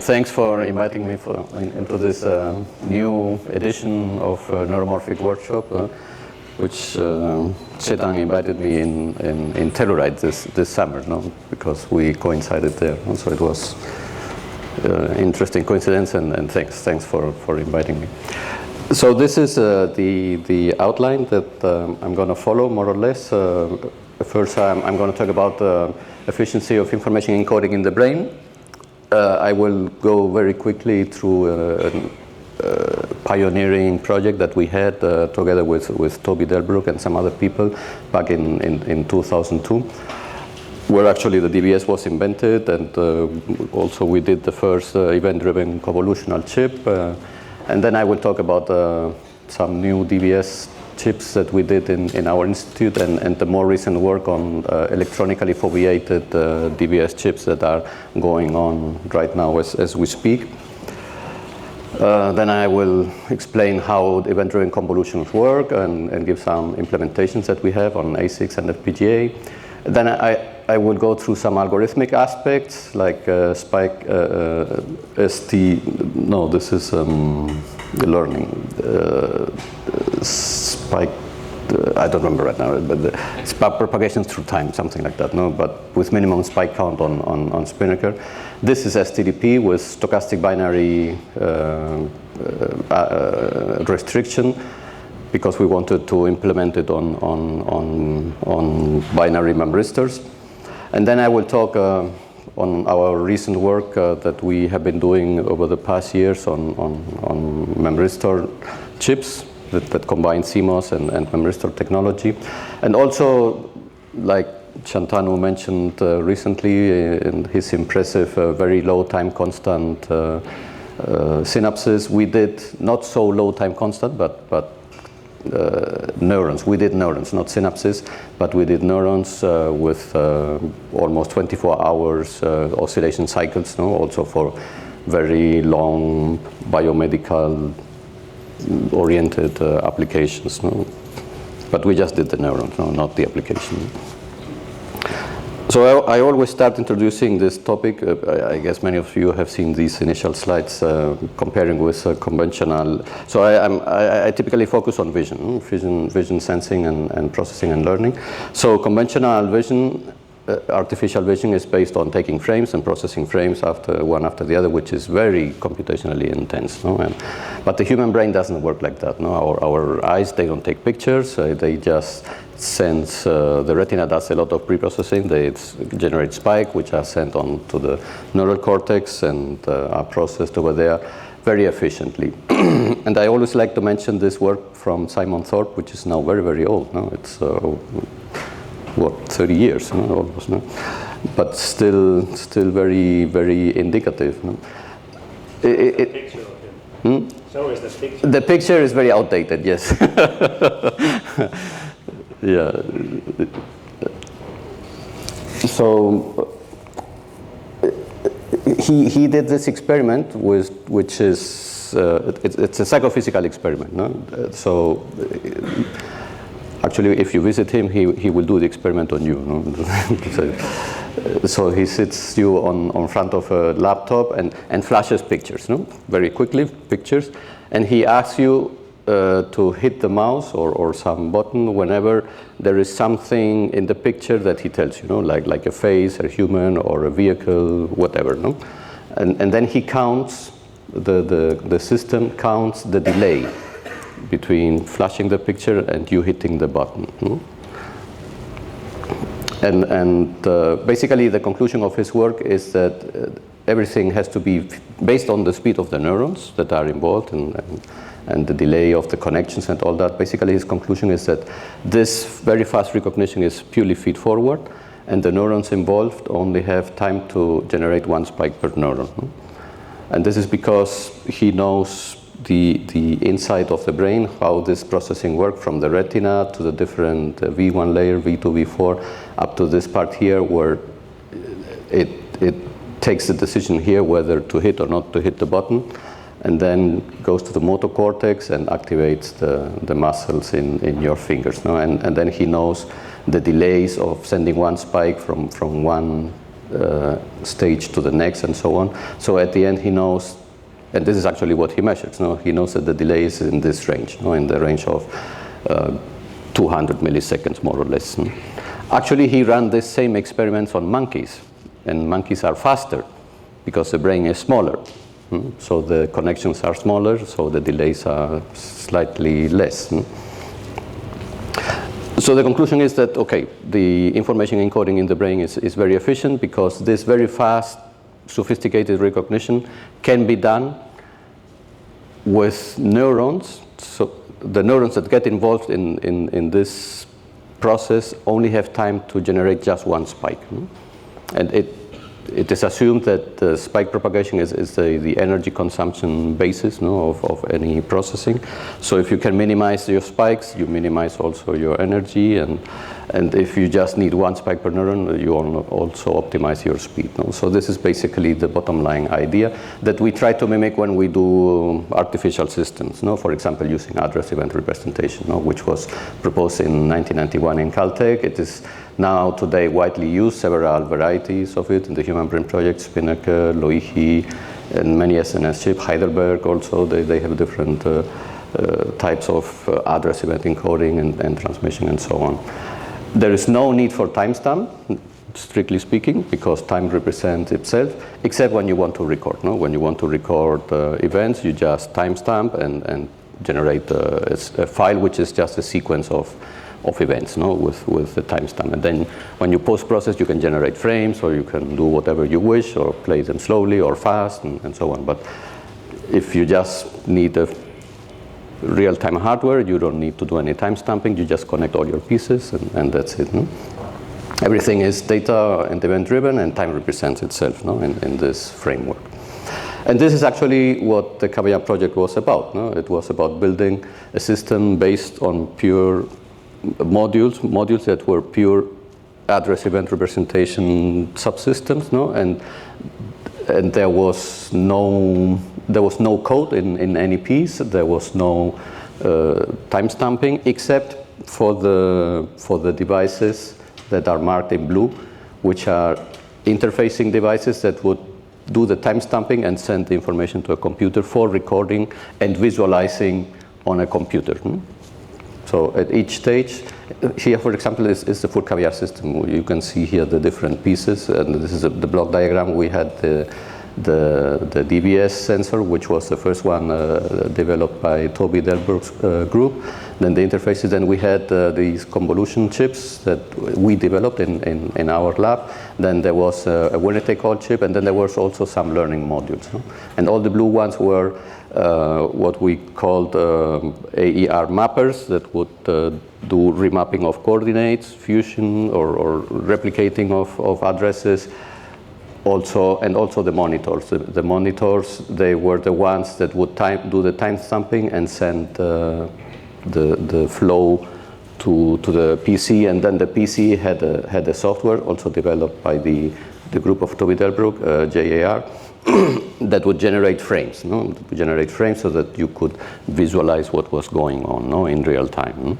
Thanks for inviting me into this new edition of Neuromorphic workshop, which Chetan invited me in Telluride this summer, no? Because we coincided there. So it was interesting coincidence, and thanks for inviting me. So this is the outline that I'm going to follow, more or less. First, I'm going to talk about the efficiency of information encoding in the brain. I will go very quickly through a pioneering project that we had together with Toby Delbrook and some other people back in 2002, where actually the DBS was invented, and also we did the first event-driven convolutional chip. And then I will talk about some new DBS chips that we did in our institute, and the more recent work on electronically foveated DBS chips that are going on right now as we speak. Then I will explain how event-driven convolutions work and give some implementations that we have on ASICs and FPGA. Then I will go through some algorithmic aspects like spike this is learning spike. I don't remember right now, but spike propagation through time, something like that. No, but with minimum spike count on Spinnaker. This is STDP with stochastic binary restriction, because we wanted to implement it on binary memristors. And then I will talk on our recent work that we have been doing over the past years on memristor chips that combine CMOS and memristor technology. And also, like Shantanu mentioned recently in his impressive very low time constant synapses, we did not so low time constant, but neurons. We did neurons, not synapses, but we did neurons with almost 24 hours oscillation cycles, no? Also for very long biomedical oriented applications. No? But we just did the neurons, no? Not the application. So I always start introducing this topic. I guess many of you have seen these initial slides comparing with conventional. So I typically focus on vision sensing and processing and learning. So conventional vision, artificial vision, is based on taking frames and processing frames one after the other, which is very computationally intense. No? But the human brain doesn't work like that. No? Our eyes, they don't take pictures. They just sense. The retina does a lot of pre-processing. They generate spike, which are sent on to the neural cortex and are processed over there very efficiently. And I always like to mention this work from Simon Thorpe, which is now very, very old. No? It's 30 years, no? Almost, no? But still very, very indicative. No? Picture of him. So is the picture. The picture is very outdated, yes. Yeah. So he did this experiment which is it's a psychophysical experiment. No? So actually, if you visit him, he will do the experiment on you. No? So he sits you on front of a laptop and flashes pictures, no? Very quickly, pictures, and he asks you to hit the mouse or some button whenever there is something in the picture that he tells you, no? Like a face, a human, or a vehicle, whatever. No? And then he counts, the system counts the delay between flashing the picture and you hitting the button. No? And basically the conclusion of his work is that everything has to be based on the speed of the neurons that are involved and the delay of the connections and all that. Basically his conclusion is that this very fast recognition is purely feed-forward, and the neurons involved only have time to generate one spike per neuron. No? And this is because he knows the inside of the brain, how this processing works from the retina to the different V1 layer, V2, V4, up to this part here where it takes the decision here whether to hit or not to hit the button, and then goes to the motor cortex and activates the muscles in your fingers. No? And then he knows the delays of sending one spike from one stage to the next, and so on. So at the end he knows, and this is actually what he measures, no? He knows that the delay is in this range, no? In the range of 200 milliseconds, more or less. Actually, he ran the same experiments on monkeys, and monkeys are faster because the brain is smaller. So the connections are smaller, so the delays are slightly less. So the conclusion is that, okay, the information encoding in the brain is very efficient because this very fast, sophisticated recognition can be done with neurons. So the neurons that get involved in this process only have time to generate just one spike. And it is assumed that the spike propagation is the energy consumption basis, no, of any processing. So if you can minimize your spikes, you minimize also your energy, and if you just need one spike per neuron, you also optimize your speed. No? So this is basically the bottom line idea that we try to mimic when we do artificial systems. No? For example, using address event representation, no? Which was proposed in 1991 in Caltech. It is now today widely used, several varieties of it in the Human Brain Project, Spinnaker, Loihi, and many SNS chips. Heidelberg also, they have different types of address event encoding and transmission and so on. There is no need for timestamp, strictly speaking, because time represents itself, except when you want to record. No? When you want to record events, you just timestamp and generate a file which is just a sequence of events, no, with the timestamp. And then when you post-process, you can generate frames, or you can do whatever you wish, or play them slowly or fast, and so on. But if you just need a real-time hardware, you don't need to do any timestamping. You just connect all your pieces, and that's it. No? Everything is data and event-driven, and time represents itself, no, in this framework. And this is actually what the CAVIAR project was about. No? It was about building a system based on pure modules that were pure address event representation subsystems, no? And there was no code in any piece. There was no timestamping, except for the devices that are marked in blue, which are interfacing devices that would do the timestamping and send the information to a computer for recording and visualizing on a computer. So at each stage, here, for example, is the full CAVIAR system. You can see here the different pieces, and this is the block diagram. We had the DBS sensor, which was the first one developed by Toby Delbrook's group. Then the interfaces, then we had these convolution chips that we developed in our lab. Then there was a winner-take-all chip, and then there was also some learning modules. No? And all the blue ones were what we called AER mappers that would do remapping of coordinates, fusion or replicating of addresses. Also the monitors. The monitors, they were the ones that would do the timestamping and send the flow to the PC, and then the PC had a software also developed by the group of Toby Delbrook, JAR, that would generate frames, no? Generate frames so that you could visualize what was going on, no? In real time. No?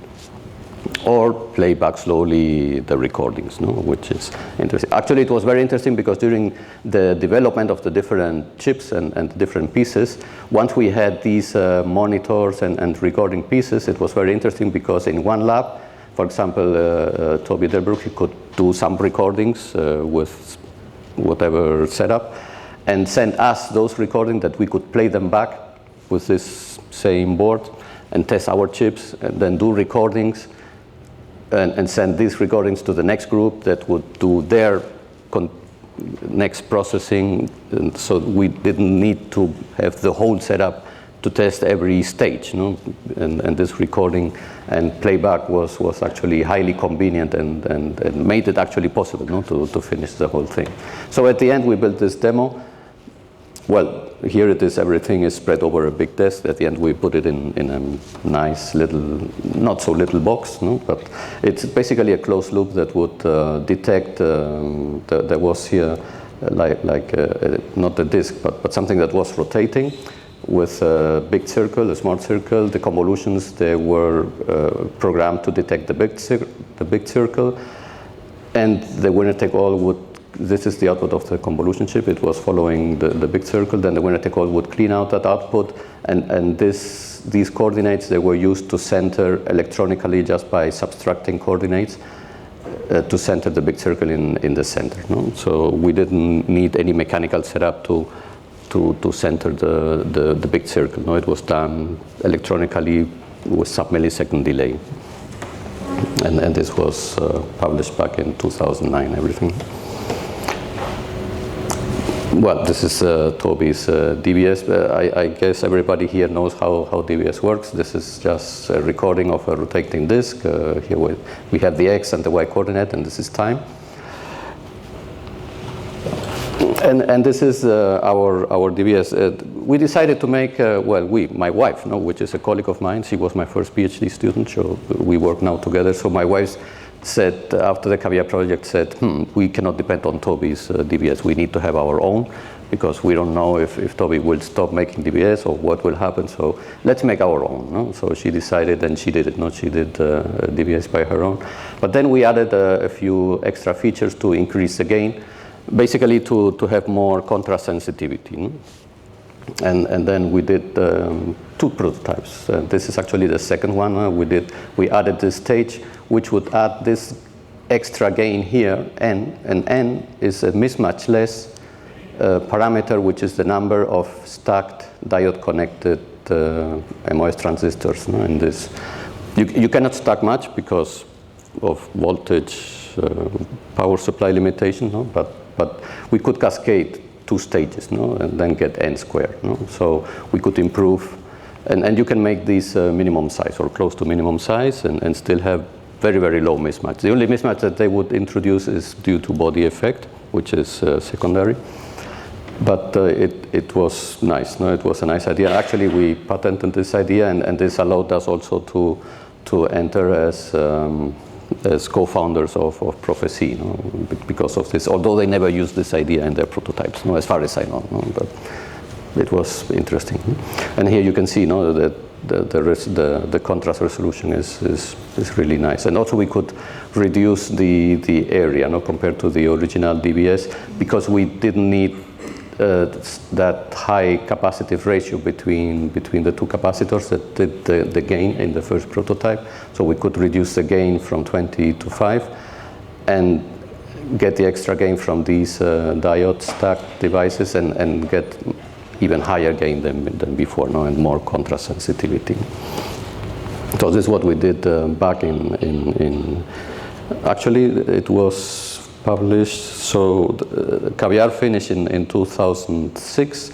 Or play back slowly the recordings, no? Which is interesting. Actually, it was very interesting because during the development of the different chips and different pieces, once we had these monitors and recording pieces, it was very interesting because in one lab, for example, Toby Delbrook, he could do some recordings with whatever setup and send us those recordings that we could play them back with this same board and test our chips and then do recordings and send these recordings to the next group that would do their next processing. And so we didn't need to have the whole setup to test every stage, no? And this recording and playback was actually highly convenient and made it actually possible, no? to finish the whole thing. So at the end we built this demo. Well, here it is, everything is spread over a big desk. At the end we put it in a nice little, not so little box, no? But it's basically a closed loop that would detect, there was here not a disk, but something that was rotating with a big circle, a smart circle. The convolutions, they were programmed to detect the big circle, and the winner-take-all would this is the output of the convolution chip. It was following the big circle. Then the winner take all would clean out that output, and these coordinates, they were used to center electronically just by subtracting coordinates to center the big circle in the center. No? So we didn't need any mechanical setup to center the big circle. No? It was done electronically with sub-millisecond delay. And this was published back in 2009, everything. Well, this is Toby's DBS. I guess everybody here knows how DBS works. This is just a recording of a rotating disk. Here we have the X and the Y coordinate, and this is time. And this is our DBS. We decided to make, my wife, which is a colleague of mine, she was my first PhD student, so we work now together. So my wife said, after the CAVIAR project, we cannot depend on Toby's DBS. We need to have our own, because we don't know if Toby will stop making DBS or what will happen. So let's make our own. No? So she decided, and she did it. No? She did DBS by her own. But then we added a few extra features to increase the gain, basically to have more contrast sensitivity. No? And then we did 2 prototypes. This is actually the second one. We added this stage, which would add this extra gain here, n, and n is a mismatch-less parameter, which is the number of stacked diode-connected MOS transistors. No? In this, you cannot stack much because of voltage, power supply limitation. No? But we could cascade 2 stages, no? And then get n squared. No? So we could improve, and you can make these minimum size or close to minimum size, and still have very, very low mismatch. The only mismatch that they would introduce is due to body effect, which is secondary. But it was nice. No? It was a nice idea. Actually, we patented this idea, and this allowed us also to enter as co-founders of Prophecy, no? Because of this, although they never used this idea in their prototypes, no? As far as I know, no? But it was interesting. And here you can see, no, that the contrast resolution is really nice. And also we could reduce the area, no, compared to the original DBS, because we didn't need that high capacitive ratio between the 2 capacitors that did the gain in the first prototype. So we could reduce the gain from 20 to 5 and get the extra gain from these diode stacked devices and get even higher gain than before, no, and more contrast sensitivity. So this is what we did back in actually it was published, so CAVIAR finished in 2006,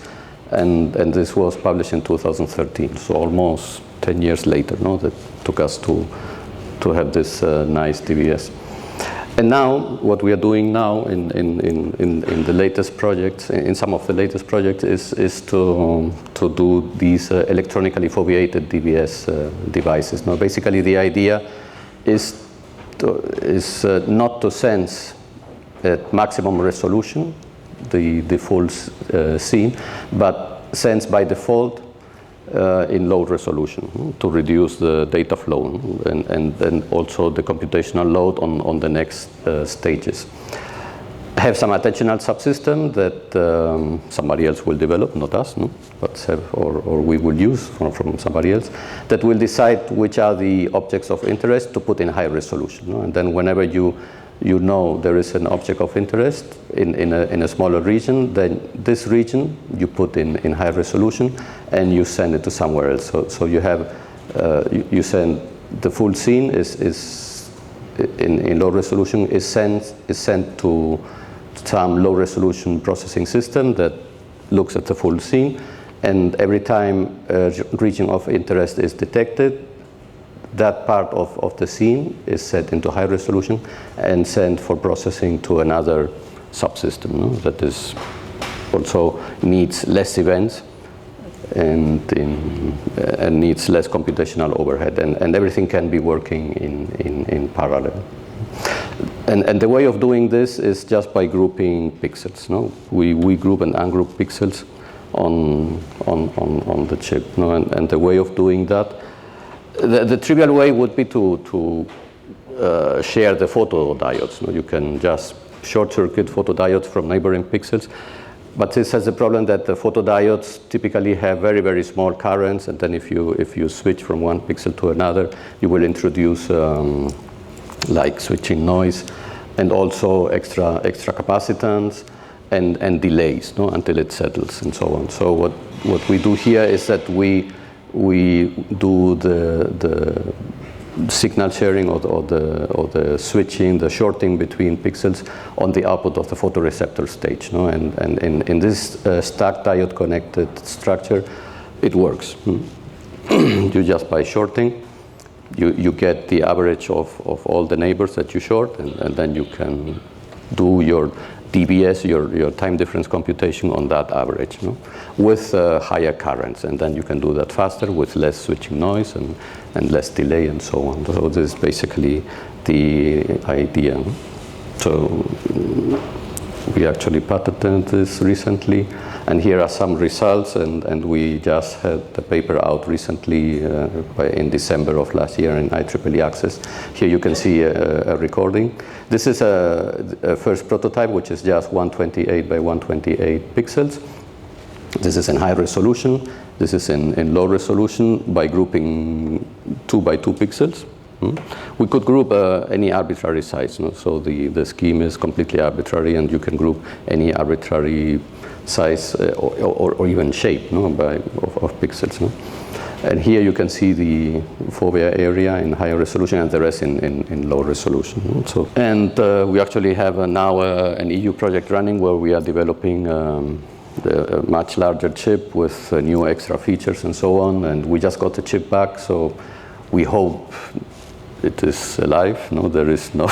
and this was published in 2013, so almost 10 years later, no, that took us to have this nice DBS. And now, what we are doing now in the latest projects, in some of the latest projects, is to do these electronically foveated DBS devices. Now, basically, the idea is not to sense at maximum resolution the full scene, but sense by default in low resolution to reduce the data flow and then also the computational load on the next stages. Have some attentional subsystem that somebody else will develop, not us, no? But or we will use from somebody else, that will decide which are the objects of interest to put in high resolution. No? And then whenever you know there is an object of interest in a smaller region, then this region you put in high resolution and you send it to somewhere else. So you have you send the full scene is in low resolution is sent to some low resolution processing system that looks at the full scene, and every time a region of interest is detected, that part of the scene is set into high resolution and sent for processing to another subsystem, no? That is also needs less events and needs less computational overhead, and everything can be working in parallel. And the way of doing this is just by grouping pixels. No, we group and ungroup pixels on the chip. No, and the way of doing that. The trivial way would be to share the photodiodes. No? You can just short-circuit photodiodes from neighboring pixels. But this has the problem that the photodiodes typically have very, very small currents, and then if you switch from one pixel to another, you will introduce like switching noise, and also extra capacitance and delays, no, until it settles and so on. So what we do here is that we do the signal sharing or the switching, the shorting between pixels on the output of the photoreceptor stage. No? And in this stacked diode connected structure, it works. You just by shorting, you get the average of all the neighbors that you short, and then you can do your DBS, your time difference computation on that average, no? With higher currents, and then you can do that faster with less switching noise and less delay and so on. So this is basically the idea. So we actually patented this recently, and here are some results, and we just had the paper out recently in December of last year in IEEE Access. Here you can see a recording. This is a first prototype, which is just 128 by 128 pixels. This is in high resolution. This is in low resolution by grouping 2 by 2 pixels. We could group any arbitrary size, no? So the scheme is completely arbitrary, and you can group any arbitrary size or even shape, no? of pixels. No? And here you can see the fovea area in higher resolution and the rest in low resolution. No? So, and we actually have now an EU project running where we are developing a much larger chip with new extra features and so on, and we just got the chip back, so we hope it is alive. No, there is no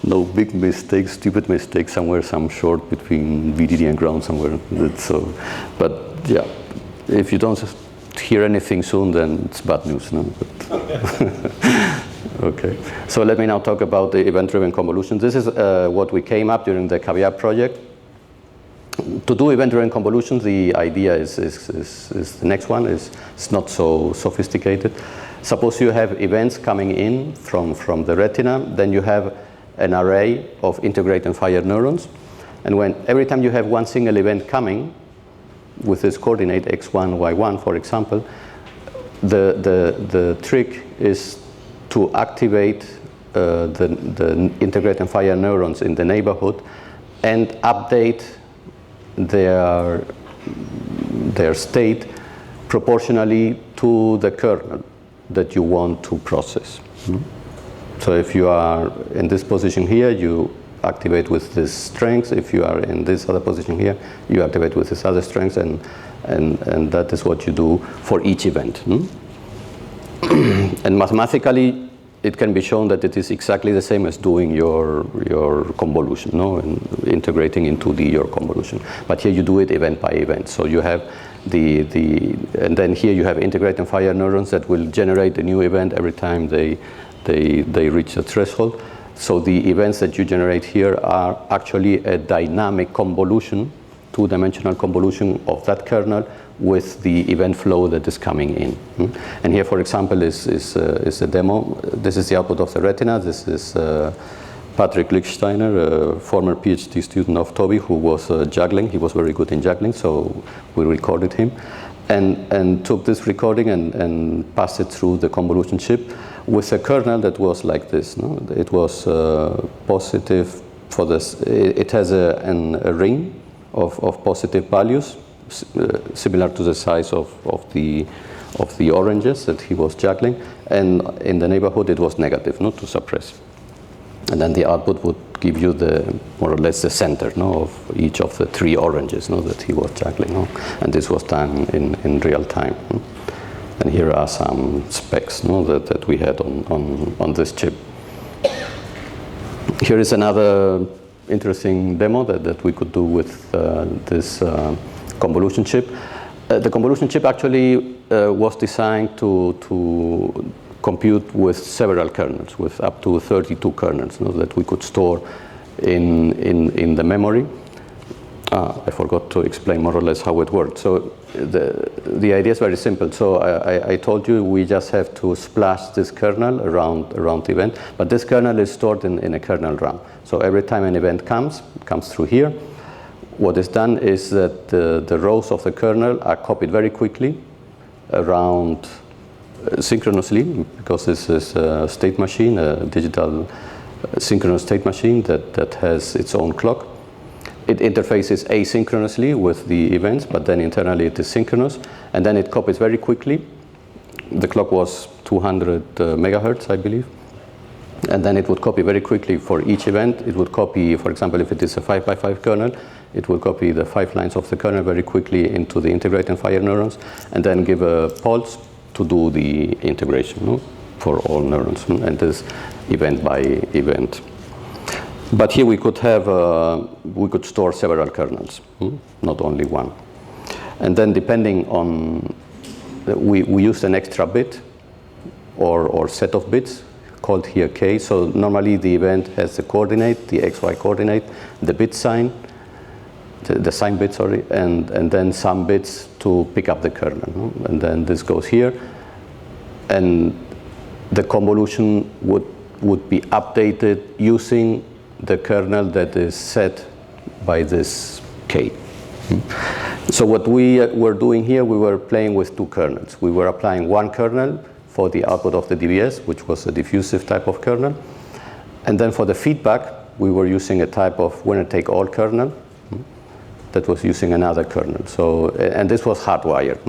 no big mistake, stupid mistake somewhere, some short between VDD and ground somewhere. So, but yeah, if you don't hear anything soon, then it's bad news. No? Okay, so let me now talk about the event-driven convolution. This is what we came up during the CAVIAR project. To do event-driven convolution, the idea is the next one. It's not so sophisticated. Suppose you have events coming in from the retina, then you have an array of integrate and fire neurons, and every time you have one single event coming with this coordinate x1, y1, for example, the trick is to activate the integrate and fire neurons in the neighborhood and update their state proportionally to the kernel that you want to process. So if you are in this position here, you activate with this strength. If you are in this other position here, you activate with this other strength, and that is what you do for each event. And mathematically, it can be shown that it is exactly the same as doing your convolution, no? And integrating into your convolution. But here you do it event by event. So you have and then here you have integrate and fire neurons that will generate a new event every time they reach the threshold. So the events that you generate here are actually a dynamic convolution, two-dimensional convolution of that kernel with the event flow that is coming in. And here, for example, is a demo. This is the output of the retina. This is Patrick Lichtsteiner, a former PhD student of Toby, who was juggling. He was very good in juggling, so we recorded him and took this recording and passed it through the convolution chip with a kernel that was like this. No? It was positive for this. It has a ring of positive values, similar to the size of the oranges that he was juggling, and in the neighborhood it was negative, no, to suppress. And then the output would give you more or less the center, no, of each of the 3 oranges, no, that he was juggling. No? And this was done in real time. No? And here are some specs, no, that we had on this chip. Here is another interesting demo that we could do with this convolution chip. The convolution chip actually was designed to compute with several kernels, with up to 32 kernels, that we could store in the memory. I forgot to explain more or less how it worked. So the idea is very simple. So I told you we just have to splash this kernel around the event, but this kernel is stored in a kernel RAM. So every time an event comes through here, what is done is that the rows of the kernel are copied very quickly around synchronously, because this is a state machine, a digital synchronous state machine that has its own clock. It interfaces asynchronously with the events, but then internally it is synchronous, and then it copies very quickly. The clock was 200 megahertz, I believe. And then it would copy very quickly for each event. It would copy, for example, if it is a 5x5 kernel, it will copy the 5 lines of the kernel very quickly into the integrate and fire neurons, and then give a pulse to do the integration for all neurons, and this event by event. But here we could have, we could store several kernels, not only one. And then depending on, we used an extra bit or set of bits called here k. So normally the event has the coordinate, the xy coordinate, the bit sign, the sign bit, sorry, and then some bits to pick up the kernel. And then this goes here, and the convolution would be updated using the kernel that is set by this k. So what we were doing here, we were playing with two kernels. We were applying one kernel for the output of the DBS, which was a diffusive type of kernel. And then for the feedback, we were using a type of winner-take-all kernel that was using another kernel. So, and this was hardwired,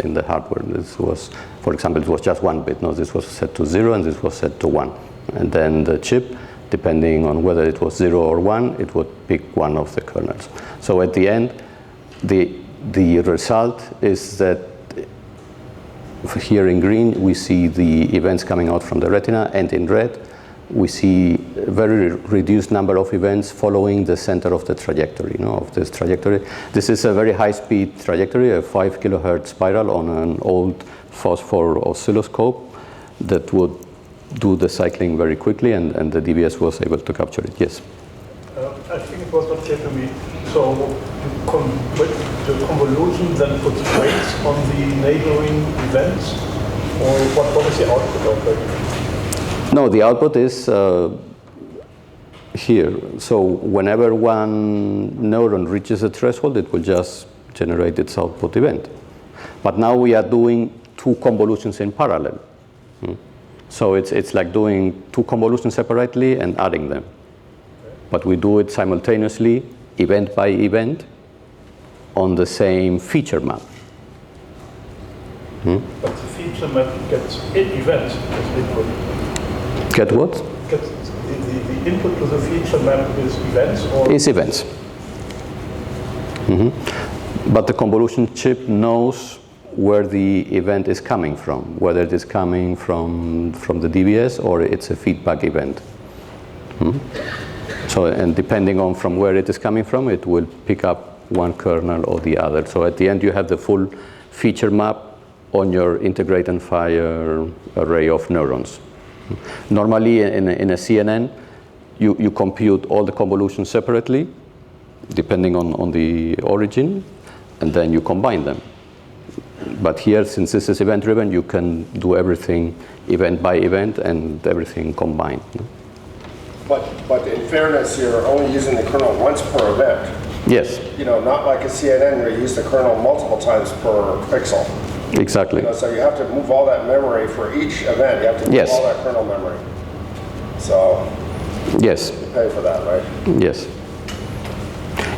in the hardware. This was, for example, it was just one bit. This was set to 0 and this was set to 1. And then the chip, depending on whether it was 0 or 1, it would pick one of the kernels. So at the end, the result is that here in green, we see the events coming out from the retina, and in red, we see a very reduced number of events following the center of the trajectory, of this trajectory. This is a very high-speed trajectory, a 5 kilohertz spiral on an old phosphor oscilloscope that would do the cycling very quickly, and the DBS was able to capture it. Yes? I think it was not clear to me. So the convolution then puts weights on the neighboring events, or what is the output of that? No, the output is here. So whenever one neuron reaches a threshold, it will just generate its output event. But now we are doing two convolutions in parallel. So it's like doing two convolutions separately and adding them. But we do it simultaneously, event by event, on the same feature map. But the feature map gets events as input. Get what? Gets the input to the feature map is events, or? Is events. But the convolution chip knows where the event is coming from, whether it is coming from the DBS or it's a feedback event. So, and depending on from where it is coming from, it will pick up one kernel or the other. So at the end, you have the full feature map on your integrate and fire array of neurons. Normally, in a CNN, you compute all the convolutions separately, depending on the origin, and then you combine them. But here, since this is event-driven, you can do everything event by event and everything combined. But in fairness, you're only using the kernel once per event. Yes. Not like a CNN where you use the kernel multiple times per pixel. Exactly. So you have to move all that memory for each event. You have to move all that kernel memory. So yes, you pay for that, right? Yes.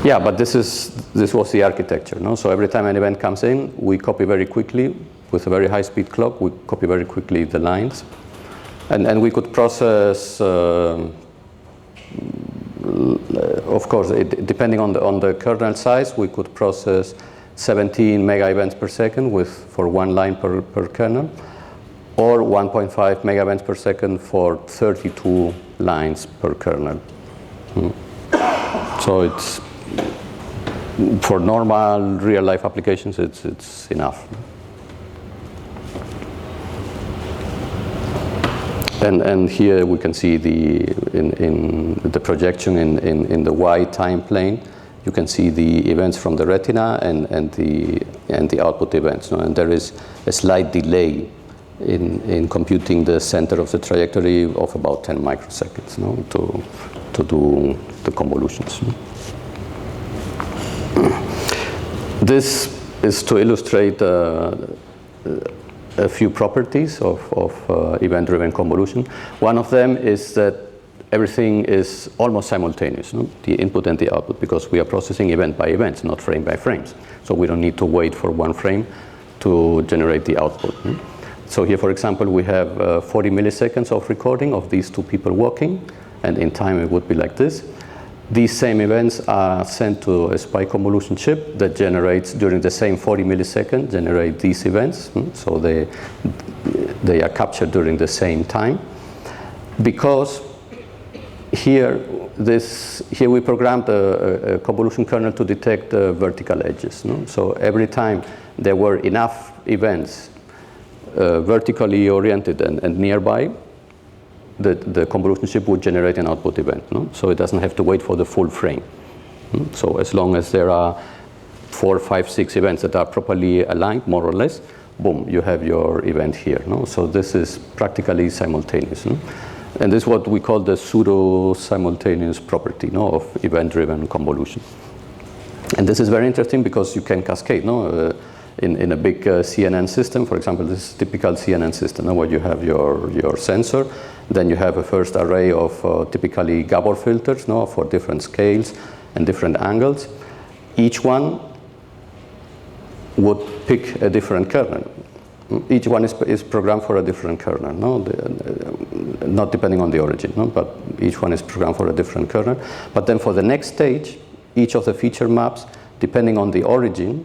Yeah, but this was the architecture, no? So every time an event comes in, we copy very quickly with a very high-speed clock. We copy very quickly the lines, and we could process. Of course, depending on the kernel size, we could process 17 mega events per second for one line per kernel, or 1.5 mega events per second for 32 lines per kernel. So it's for normal real-life applications, it's enough. And here we can see in the projection in the Y time plane. you can see the events from the retina and the output events. And there is a slight delay in computing the center of the trajectory of about 10 microseconds to do the convolutions. This is to illustrate a few properties of event-driven convolution. One of them is that everything is almost simultaneous, the input and the output, because we are processing event by event, not frame by frames. So we don't need to wait for one frame to generate the output. So here, for example, we have 40 milliseconds of recording of these two people walking, and in time it would be like this. These same events are sent to a spy convolution chip that generates, during the same 40 milliseconds, generate these events. So they are captured during the same time. Because here we programmed a convolution kernel to detect vertical edges. So every time there were enough events vertically oriented and nearby, the convolution chip would generate an output event. So it doesn't have to wait for the full frame. So as long as there are 4, 5, 6 events that are properly aligned, more or less, boom, you have your event here. So this is practically simultaneous. And this is what we call the pseudo-simultaneous property of event-driven convolution. And this is very interesting because you can cascade. In a big CNN system, for example, this is a typical CNN system where you have your sensor, then you have a first array of typically Gabor filters for different scales and different angles. Each one would pick a different kernel. Each one is programmed for a different kernel, not depending on the origin, but each one is programmed for a different kernel. But then for the next stage, each of the feature maps, depending on the origin,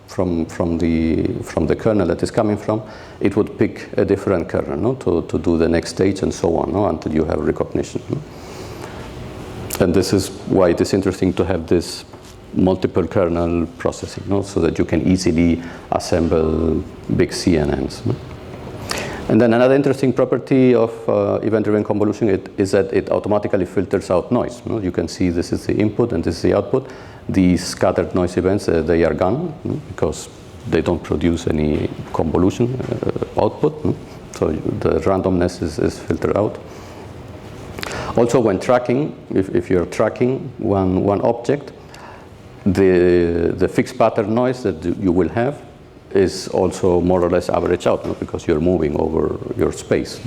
from the kernel that is coming from, it would pick a different kernel to do the next stage and so on until you have recognition. And this is why it is interesting to have this multiple kernel processing, so that you can easily assemble big CNNs. And then another interesting property of event-driven convolution is that it automatically filters out noise. You can see this is the input and this is the output. These scattered noise events, they are gone because they don't produce any convolution output. So the randomness is filtered out. Also, when tracking, if you're tracking one object, the fixed pattern noise that you will have is also more or less averaged out because you're moving over your space.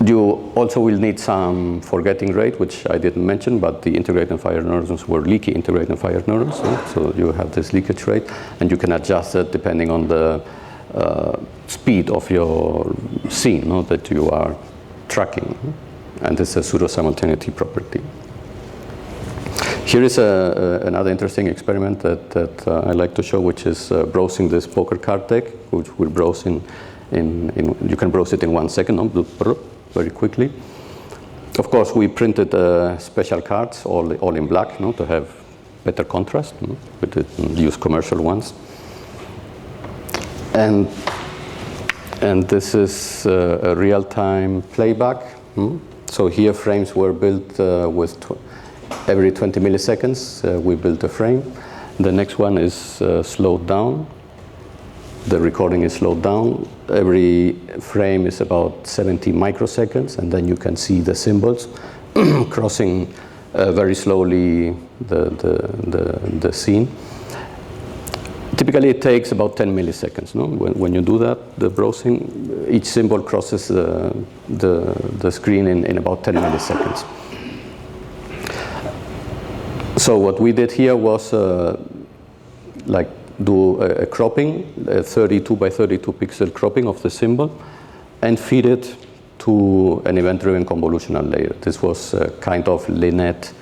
You also will need some forgetting rate, which I didn't mention, but the integrated fired neurons were leaky integrated fired neurons. So you have this leakage rate, and you can adjust it depending on the speed of your scene that you are tracking. And this is a pseudo-simultaneity property. Here is another interesting experiment that I like to show, which is browsing this poker card deck, which will browse you can browse it in 1 second, very quickly. Of course, we printed special cards, all in black, to have better contrast. We didn't use commercial ones. And this is a real-time playback. So here frames were built with every 20 milliseconds, we built a frame. The next one is slowed down. The recording is slowed down. Every frame is about 70 microseconds, and then you can see the symbols crossing very slowly the scene. Typically, it takes about 10 milliseconds. When you do that, the browsing, each symbol crosses the screen in about 10 milliseconds. So what we did here was do a cropping, a 32 by 32 pixel cropping of the symbol, and feed it to an event-driven convolutional layer. This was a kind of Linet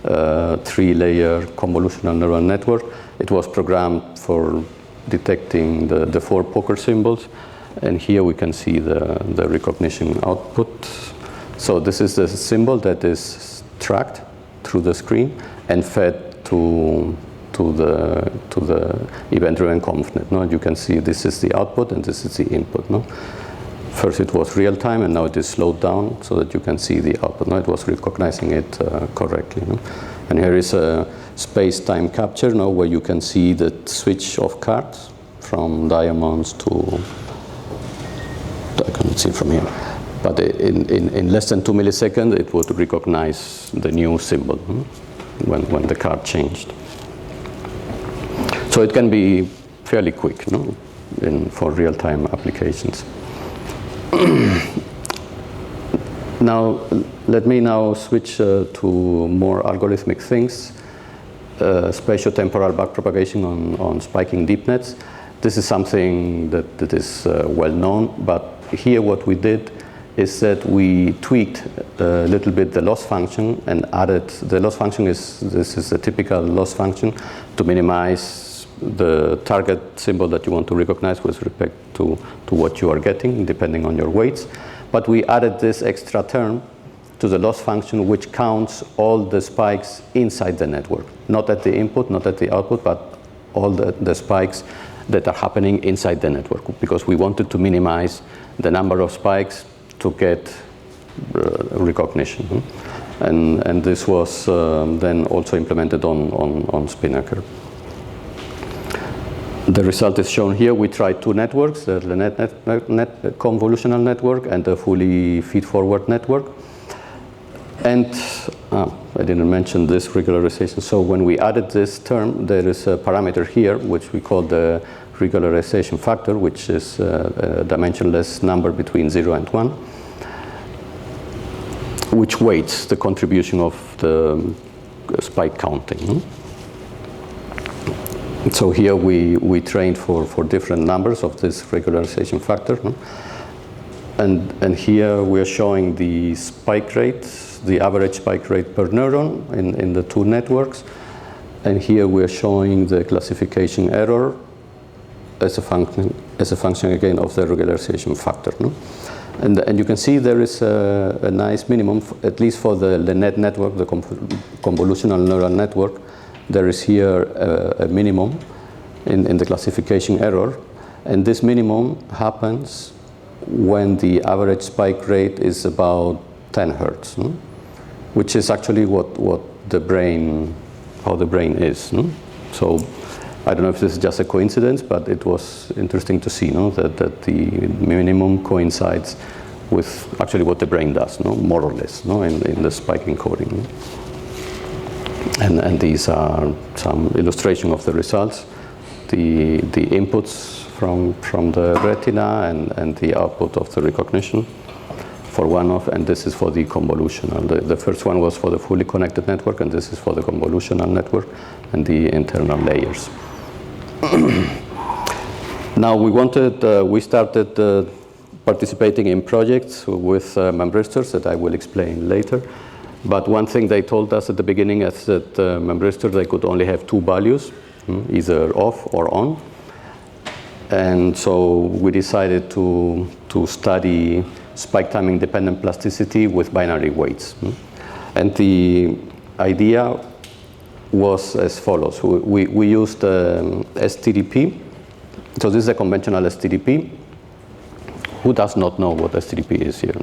3-layer convolutional neural network. It was programmed for detecting the 4 poker symbols, and here we can see the recognition output. So this is the symbol that is tracked through the screen and fed to the event-driven convnet. You can see this is the output and this is the input. First it was real time, and now it is slowed down so that you can see the output. It was recognizing it correctly. And here is space-time capture, where you can see the switch of cards from diamonds to, I cannot see from here, but in less than 2 milliseconds, it would recognize the new symbol when the card changed. So it can be fairly quick for real-time applications. Now, let me now switch to more algorithmic things. Spatiotemporal backpropagation on spiking deep nets. This is something that is well known, but here what we did is that we tweaked a little bit the loss function and added, the loss function this is a typical loss function to minimize the target symbol that you want to recognize with respect to what you are getting, depending on your weights. But we added this extra term to the loss function, which counts all the spikes inside the network. Not at the input, not at the output, but all the spikes that are happening inside the network, because we wanted to minimize the number of spikes to get recognition. And this was then also implemented on Spinnaker. The result is shown here. We tried two networks, the convolutional network and the fully feed-forward network. And I didn't mention this regularization. So when we added this term, there is a parameter here, which we call the regularization factor, which is a dimensionless number between 0 and 1, which weights the contribution of the spike counting. So here we trained for different numbers of this regularization factor. And here we are showing the spike rate, the average spike rate per neuron in the two networks. And here we are showing the classification error as a function again of the regularization factor. And you can see there is a nice minimum, at least for the net network, the convolutional neural network. There is here a minimum in the classification error, and this minimum happens when the average spike rate is about 10 hertz, which is actually what the brain, how the brain is. So I don't know if this is just a coincidence, but it was interesting to see that the minimum coincides with actually what the brain does, more or less, in the spike encoding. And these are some illustration of the results. The inputs from the retina and the output of the recognition for one of, and this is for the convolutional. The first one was for the fully connected network, and this is for the convolutional network and the internal layers. Now we started participating in projects with memristors that I will explain later. But one thing they told us at the beginning is that memristors, they could only have two values, either off or on. And so we decided to study spike time independent plasticity with binary weights. And the idea was as follows. We used STDP. So this is a conventional STDP. Who does not know what STDP is here?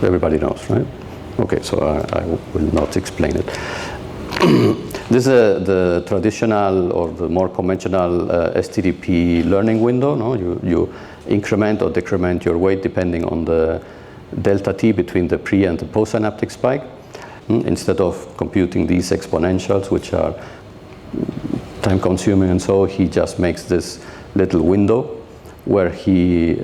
Everybody knows, right? Okay, so I will not explain it. This is the traditional or the more conventional STDP learning window. You increment or decrement your weight depending on the delta t between the pre and the postsynaptic spike. Instead of computing these exponentials, which are time consuming, and so he just makes this little window where he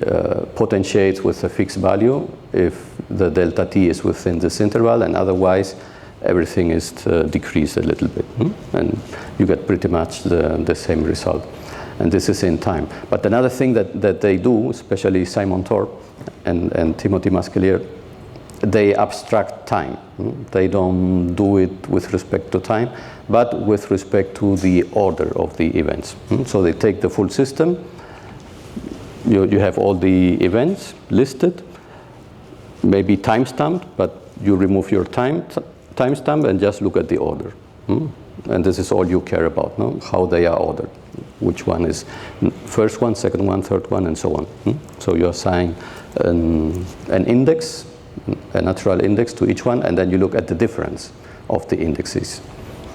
potentiates with a fixed value if the delta t is within this interval, and otherwise everything is decreased a little bit. And you get pretty much the same result. And this is in time. But another thing that they do, especially Simon Thorpe and Timothy Masquelier, they abstract time. They don't do it with respect to time, but with respect to the order of the events. So they take the full system. You have all the events listed, maybe time-stamped, but you remove your timestamp and just look at the order. And this is all you care about, how they are ordered. Which one is first one, second one, third one, and so on. So you assign an index, a natural index to each one, and then you look at the difference of the indexes.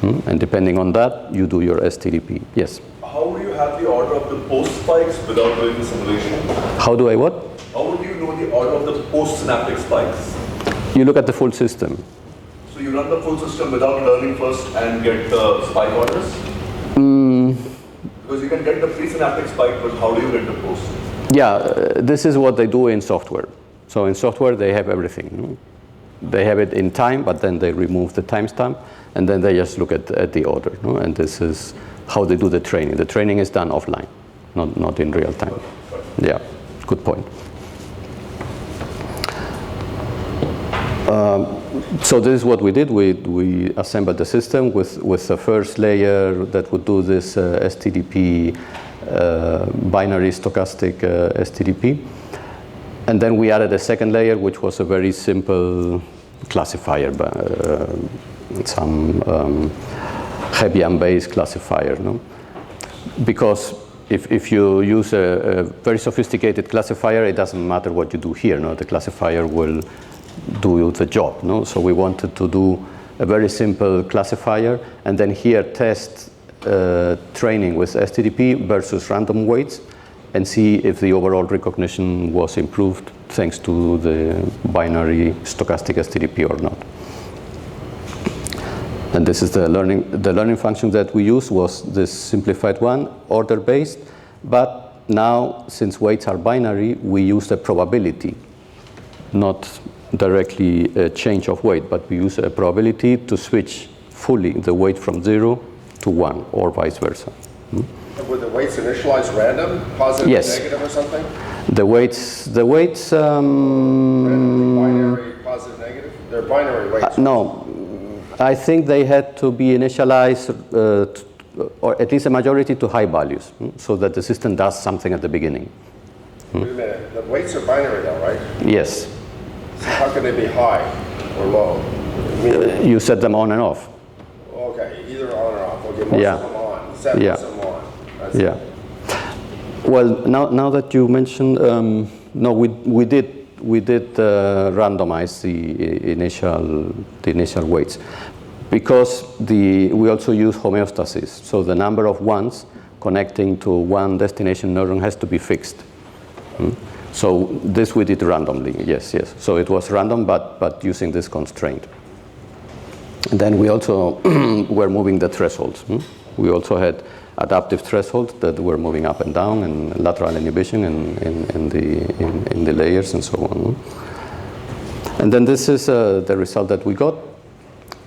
And depending on that, you do your STDP. Yes? How would you have the order of the post spikes without doing the simulation? How do I what? How would you know the order of the post-synaptic spikes? You look at the full system. So you run the full system without learning first and get the spike orders? Because you can get the pre-synaptic spike, but how do you get the post? Yeah, this is what they do in software. So in software, they have everything. They have it in time, but then they remove the timestamp, and then they just look at the order. And this is how they do the training. The training is done offline, not in real time. Yeah, good point. So this is what we did. We assembled the system with the first layer that would do this STDP, binary stochastic STDP. And then we added a second layer, which was a very simple classifier, some Hebbian-based classifier. Because if you use a very sophisticated classifier, it doesn't matter what you do here. The classifier will do the job. So we wanted to do a very simple classifier, and then here test training with STDP versus random weights, and see if the overall recognition was improved thanks to the binary stochastic STDP or not. And this is the learning function that we used was this simplified one, order-based, but now, since weights are binary, we use a probability, not directly a change of weight, but we use a probability to switch fully the weight from 0 to 1, or vice versa. Were the weights initialized random, positive Yes. or negative or something? The weights. Randomly binary, positive, negative? They're binary weights. No, I think they had to be initialized, or at least a majority, to high values, so that the system does something at the beginning. Wait a minute, the weights are binary though, right? Yes. So how can they be high or low? You set them on and off. Okay, either on or off. Okay, most Yeah. of them on. Set Yeah. most of them on. That's Yeah. Well, now that you mentioned, no, we did randomize the initial weights, because we also use homeostasis. So the number of ones connecting to one destination neuron has to be fixed. So this we did randomly. Yes. So it was random, but using this constraint. And then we also were moving the thresholds. We also had adaptive thresholds that were moving up and down, and lateral inhibition in the layers and so on. And then this is the result that we got.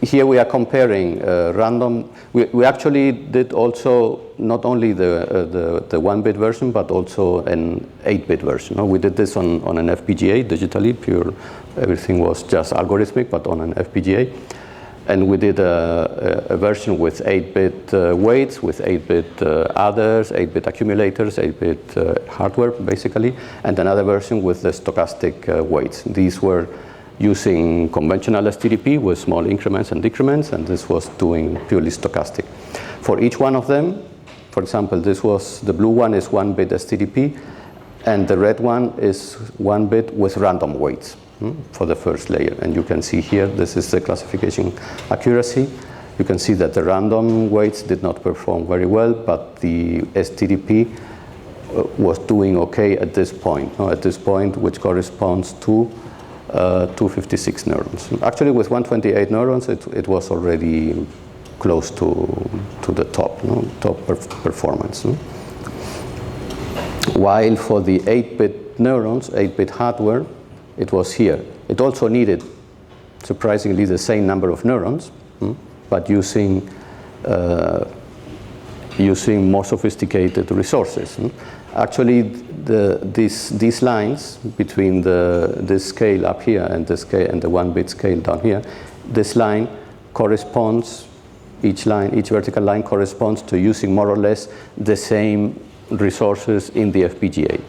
Here we are comparing random. We actually did also not only the 1-bit version, but also an 8-bit version. We did this on an FPGA digitally, pure. Everything was just algorithmic, but on an FPGA. And we did a version with 8-bit weights, with 8-bit adders, 8-bit accumulators, 8-bit hardware, basically, and another version with the stochastic weights. These were using conventional STDP with small increments and decrements, and this was doing purely stochastic. For each one of them, for example, the blue one is 1-bit STDP, and the red one is 1-bit with random weights for the first layer. And you can see here, this is the classification accuracy. You can see that the random weights did not perform very well, but the STDP was doing okay at this point. At this point, which corresponds to 256 neurons. Actually, with 128 neurons, it was already close to the top performance. While for the 8-bit neurons, 8-bit hardware, it was here. It also needed, surprisingly, the same number of neurons, but using more sophisticated resources. Actually, these lines between this scale up here and the 1-bit scale down here, this line corresponds, each vertical line corresponds to using more or less the same resources in the FPGA.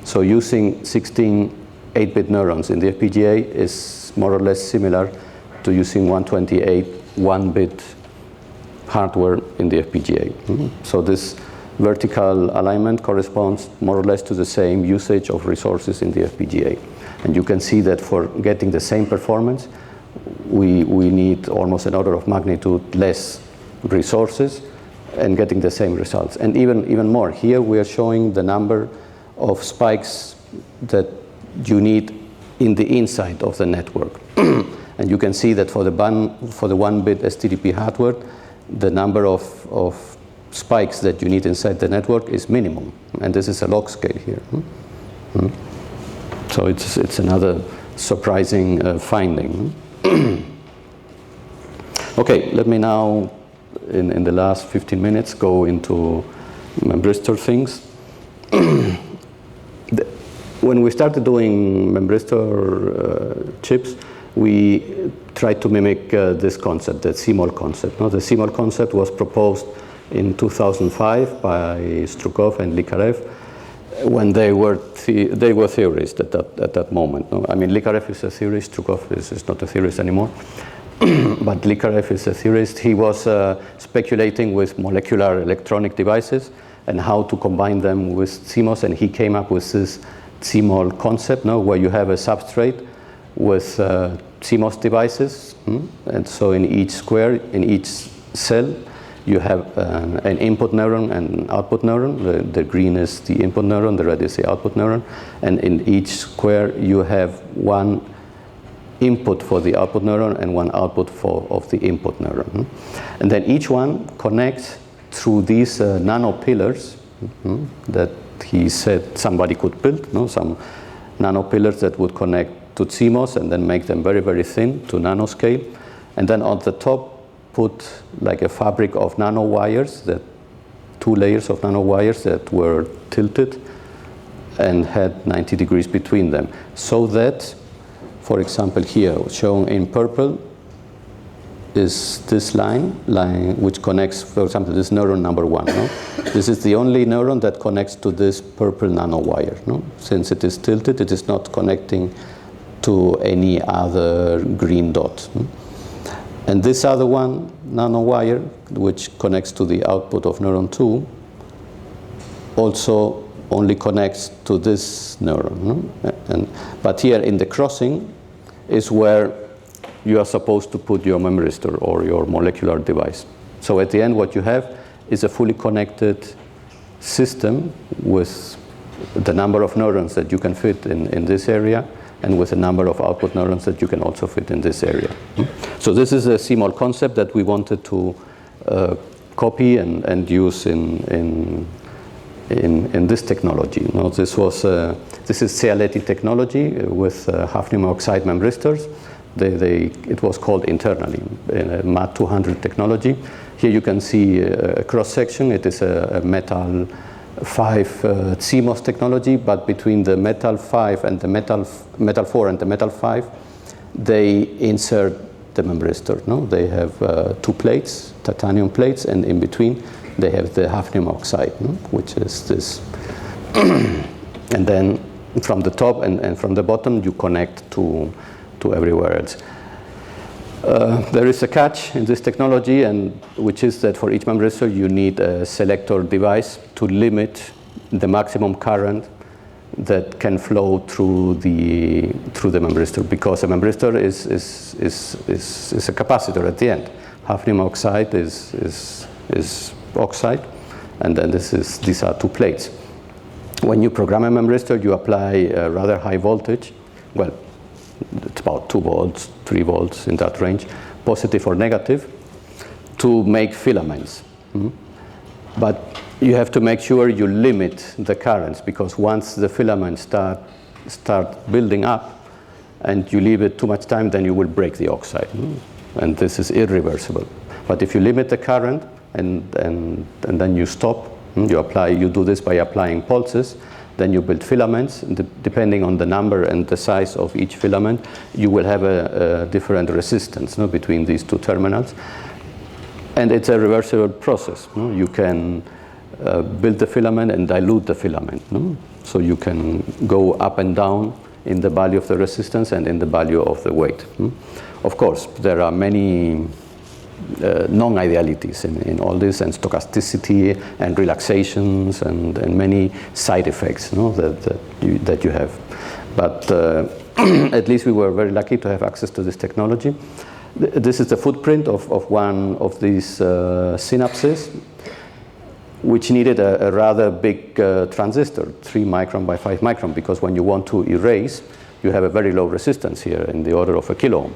So using 16 8-bit neurons in the FPGA is more or less similar to using 128 1-bit hardware in the FPGA. So this vertical alignment corresponds more or less to the same usage of resources in the FPGA. And you can see that for getting the same performance, we need almost an order of magnitude less resources and getting the same results. And even more, here we are showing the number of spikes that you need in the inside of the network. And you can see that for the 1-bit STTP hardware, the number of spikes that you need inside the network is minimum. And this is a log scale here. So it's another surprising finding. Okay, let me now, in the last 15 minutes, go into memristor things. When we started doing memristor chips, we tried to mimic this concept, the CMOL concept. No? The CMOL concept was proposed in 2005 by Strukov and Likarev, when they were theorists at that moment. No? I mean, Likarev is a theorist, Strukov is not a theorist anymore. But Likarev is a theorist. He was speculating with molecular electronic devices and how to combine them with CMOS, and he came up with this CMOL concept, no, where you have a substrate with CMOS devices, and so in each square, in each cell, you have an input neuron and an output neuron. The green is the input neuron, the red is the output neuron, and in each square you have one input for the output neuron and one output of the input neuron. And then each one connects through these nano pillars that he said somebody could build, no? Some nano pillars that would connect to CMOS and then make them very, very thin to nanoscale. And then on the top put like a fabric of nanowires, that 2 layers of nanowires that were tilted and had 90 degrees between them. So that, for example, here shown in purple is this line which connects, for example, this neuron number 1. No? This is the only neuron that connects to this purple nanowire. No? Since it is tilted, it is not connecting to any other green dot. And this other one, nanowire, which connects to the output of neuron 2, also only connects to this neuron. No? But here in the crossing is where you are supposed to put your memristor or your molecular device. So at the end, what you have is a fully connected system with the number of neurons that you can fit in this area, and with a number of output neurons that you can also fit in this area. So this is a CMOL concept that we wanted to copy and use in this technology. No, this is Cealetti technology with hafnium oxide memristors. It was called internally MAT200 technology. Here you can see a cross section. It is a metal 5 CMOS technology, but between the metal 5 and the metal 4 and the metal 5, they insert the memristor. No, they have 2 plates, titanium plates, and in between they have the hafnium oxide, no? Which is this. And then from the top and from the bottom you connect to everywhere else. There is a catch in this technology, and which is that for each memristor you need a selector device to limit the maximum current that can flow through the memristor, because a memristor is a capacitor at the end. Hafnium oxide is oxide, and then these are 2 plates. When you program a memristor, you apply a rather high voltage. Well, it's about 2 volts, 3 volts in that range, positive or negative, to make filaments. But you have to make sure you limit the currents, because once the filaments start building up and you leave it too much time, then you will break the oxide. And this is irreversible. But if you limit the current and then you stop, you do this by applying pulses, then you build filaments. Depending on the number and the size of each filament, you will have a different resistance, no, between these 2 terminals. And it's a reversible process. No? You can build the filament and dilute the filament. No? So you can go up and down in the value of the resistance and in the value of the weight. Of course, there are many non-idealities in all this, and stochasticity and relaxations and many side effects, no, that you have. But at least we were very lucky to have access to this technology. This is the footprint of one of these synapses, which needed a rather big transistor, 3 micron by 5 micron, because when you want to erase, you have a very low resistance here in the order of a kilo ohm.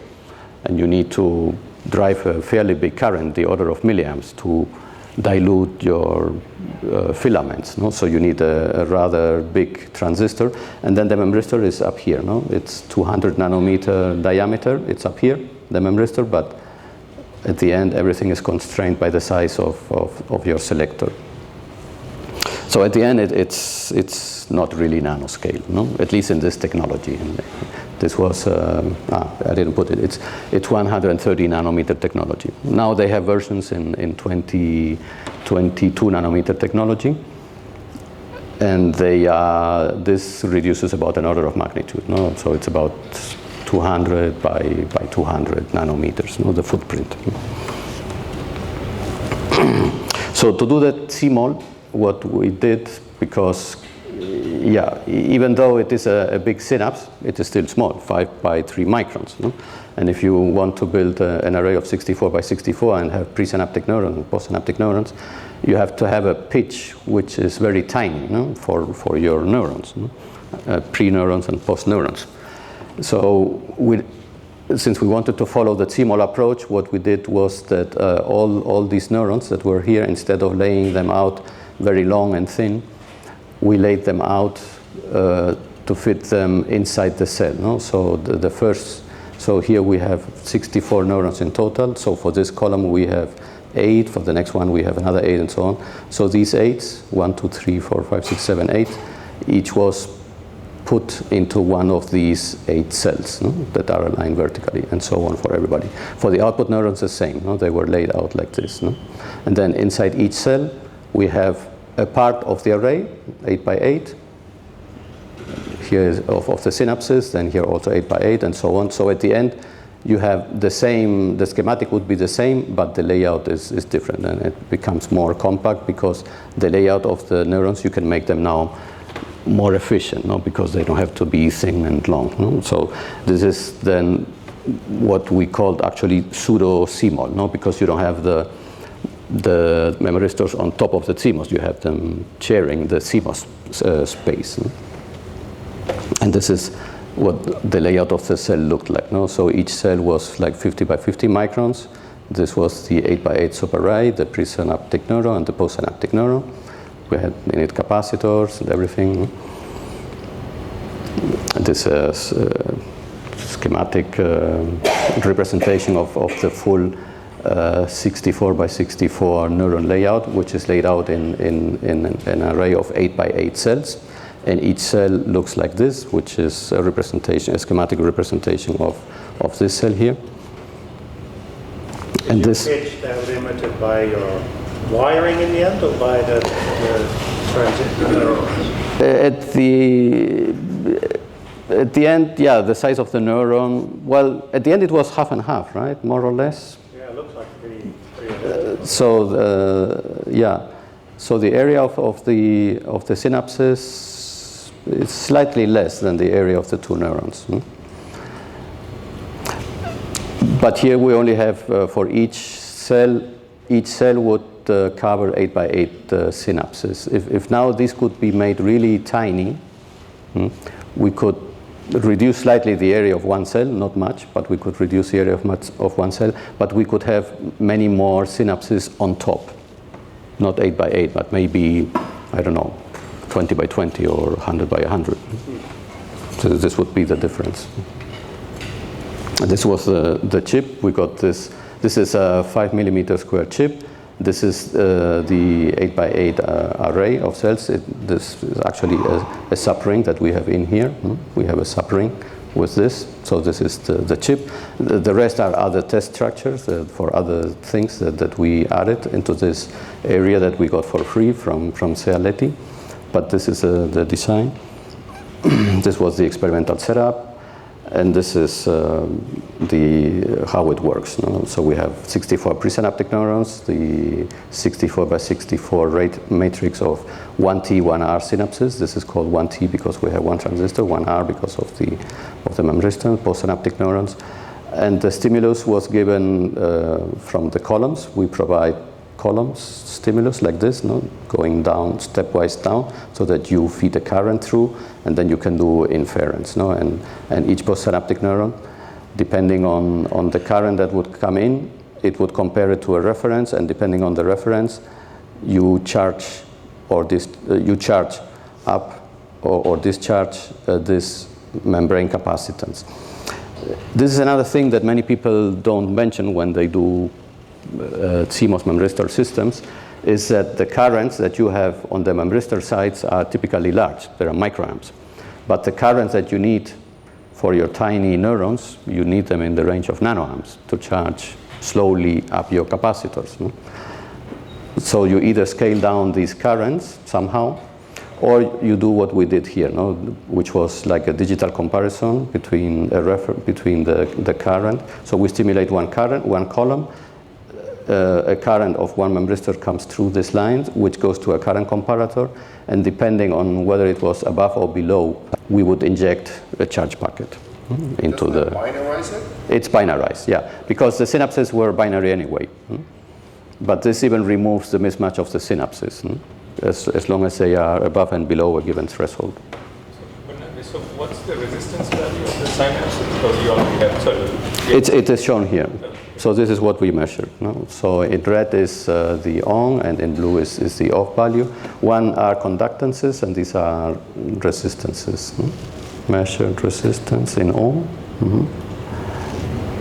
And you need to drive a fairly big current, the order of milliamps, to dilute your filaments. No? So you need a rather big transistor. And then the memristor is up here. No? It's 200 nanometer diameter. It's up here, the memristor, but at the end, everything is constrained by the size of your selector. So at the end, it's not really nanoscale, no? At least in this technology. And this was, I didn't put it, it's 130 nanometer technology. Now they have versions in 22 nanometer technology. And this reduces about an order of magnitude, no? So it's about 200 by 200 nanometers, no? The footprint. So to do that CMOL, what we did, because even though it is a big synapse, it is still small, 5 by 3 microns. No? And if you want to build an array of 64 by 64 and have presynaptic neurons and postsynaptic neurons, you have to have a pitch which is very tiny, no? for your neurons, no? Pre-neurons and post-neurons. So since we wanted to follow the CMOL approach, what we did was that all these neurons that were here, instead of laying them out very long and thin, we laid them out to fit them inside the cell. No? So so here we have 64 neurons in total. So for this column we have 8. For the next one we have another 8, and so on. So these 8s, 1, 2, 3, 4, 5, 6, 7, 8, each was put into one of these 8 cells, no? That are aligned vertically, and so on for everybody. For the output neurons, the same. No? They were laid out like this. No? And then inside each cell, we have a part of the array, 8 by 8. Here is of the synapses, then here also 8 by 8, and so on. So at the end, you have the same, the schematic would be the same, but the layout is different, and it becomes more compact because the layout of the neurons, you can make them now more efficient, no? Because they don't have to be thin and long. No? So this is then what we called actually pseudo-CMOL, no? Because you don't have the memristors on top of the CMOS, you have them sharing the CMOS space. No? And this is what the layout of the cell looked like. No? So each cell was like 50 by 50 microns. This was the 8 by 8 subarray, the presynaptic neuron and the postsynaptic neuron. We had in it capacitors and everything. And this is schematic representation of the full 64 by 64 neuron layout, which is laid out in an array of 8 by 8 cells. And each cell looks like this, which is a representation, a schematic representation of this cell here. And this pitch that limited by your wiring in the end, or by the transistor? At the end, yeah, the size of the neuron. Well, at the end it was half and half, right, more or less. Yeah, it looks like pretty So the area of the synapses is slightly less than the area of the two neurons. But here we only have for each cell would cover 8 by 8 synapses. If now this could be made really tiny, we could reduce slightly the area of one cell, not much, but we could reduce the area of one cell, but we could have many more synapses on top. Not 8 by 8, but maybe, I don't know, 20 by 20 or 100 by 100. So this would be the difference. And this was the chip. We got this. This is a 5 millimeter square chip. This is the 8 by 8 array of cells. This is actually a subring that we have in here. We have a subring with this. So this is the chip. The rest are other test structures for other things that we added into this area that we got for free from Cealetti. But this is the design. This was the experimental setup. And this is how it works. So we have 64 presynaptic neurons, the 64 by 64 rate matrix of 1T, 1R synapses. This is called 1T because we have one transistor, 1R because of the memristors, postsynaptic neurons. And the stimulus was given from the columns. We provide columns stimulus like this, going down, stepwise down, so that you feed the current through, and then you can do inference. And each postsynaptic neuron, depending on the current that would come in, it would compare it to a reference, and depending on the reference, you charge you charge up or discharge this membrane capacitance. This is another thing that many people don't mention when they do CMOS memristor systems, is that the currents that you have on the memristor sides are typically large. They are microamps. But the currents that you need for your tiny neurons, you need them in the range of nanoamps to charge slowly up your capacitors. So you either scale down these currents somehow, or you do what we did here, which was like a digital comparison between the current. So we stimulate one column, a current of one memristor comes through this line, which goes to a current comparator, and depending on whether it was above or below, we would inject a charge packet into the... Binarize it? It's binarized, yeah, because the synapses were binary anyway. But this even removes the mismatch of the synapses, as long as they are above and below a given threshold. So what's the resistance value of the synapse? Because you already have, sorry. It is shown here. So this is what we measured. So in red is the on, and in blue is the off value. One are conductances, and these are resistances. Measured resistance in ohm.